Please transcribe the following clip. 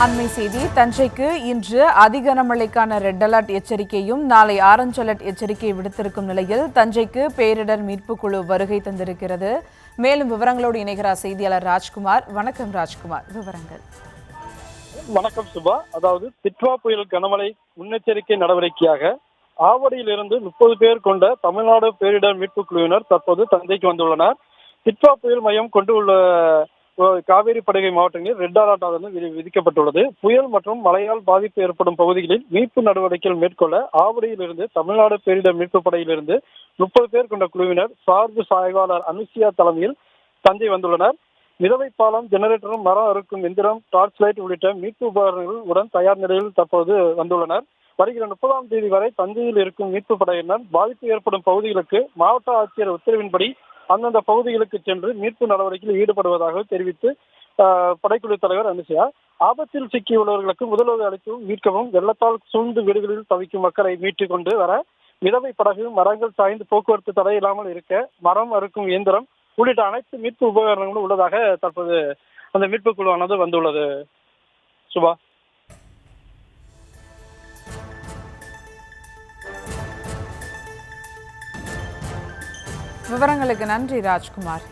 அண்மை செய்தி தஞ்சைக்கு இன்று அதி கனமழைக்கான ரெட் அலர்ட் எச்சரிக்கையும் நாளை ஆரஞ்ச் அலர்ட் எச்சரிக்கை விடுத்திருக்கும் நிலையில் தஞ்சைக்கு பேரிடர் மீட்பு குழு வருகை தந்திருக்கிறது. மேலும் விவரங்களோடு இணைகிறார் செய்தியாளர் ராஜ்குமார். வணக்கம் ராஜ்குமார், விவரங்கள். வணக்கம் சுபா. அதாவது திட்வா புயல் கனமழை முன்னெச்சரிக்கை நடவடிக்கையாக ஆவடியிலிருந்து 30 பேர் கொண்ட தமிழ்நாடு பேரிடர் மீட்பு குழுவினர் தற்போது தஞ்சைக்கு வந்துள்ளனர். திட்வா புயல் மையம் கொண்டு உள்ள காவேரி படுகை மாவட்டங்களில் ரெட் அலர்ட் விதிக்கப்பட்டுள்ளது. புயல் மற்றும் மழையால் பாதிப்பு ஏற்படும் பகுதிகளில் மீட்பு நடவடிக்கைகள் மேற்கொள்ள ஆவடியிலிருந்து தமிழ்நாடு பேரிடர் மீட்பு படையிலிருந்து 30 பேர் கொண்ட குழுவினர் சார்பு ஆய்வாளர் அனுசியா தலைமையில் தஞ்சை வந்துள்ளனர். மிதவை பாலம், ஜெனரேட்டரும், மரம் அறுக்கும் எந்திரம், டார்ச் லைட் உள்ளிட்ட மீட்பு உபகரணங்கள் உடன் தயார் நிலையில் தற்போது வந்துள்ளனர். வருகிற 30ஆம் தேதி வரை தஞ்சையில் இருக்கும் மீட்பு படையினர் பாதிப்பு ஏற்படும் பகுதிகளுக்கு மாவட்ட ஆட்சியர் உத்தரவின்படி அந்தந்த பகுதிகளுக்கு சென்று மீட்பு நடவடிக்கையில் ஈடுபடுவதாக தெரிவித்து படைக்குழு தலைவர் அனுசியா, ஆபத்தில் சிக்கியுள்ளவர்களுக்கு முதலுதவி அளிக்கவும் மீட்கவும், வெள்ளத்தால் சூழ்ந்து வீடுகளில் தவிக்கும் மக்களை மீட்டுக் கொண்டு வர மிதவை படகு, மரங்கள் சாய்ந்து போக்குவரத்து தடை இல்லாமல் இருக்க மரம் அறுக்கும் இயந்திரம் உள்ளிட்ட அனைத்து மீட்பு உபகரணங்களும் உள்ளதாக தற்போது அந்த மீட்பு குழுவானது வந்துள்ளது. சுபா. விவரங்களுக்கு நன்றி ராஜ்குமார்.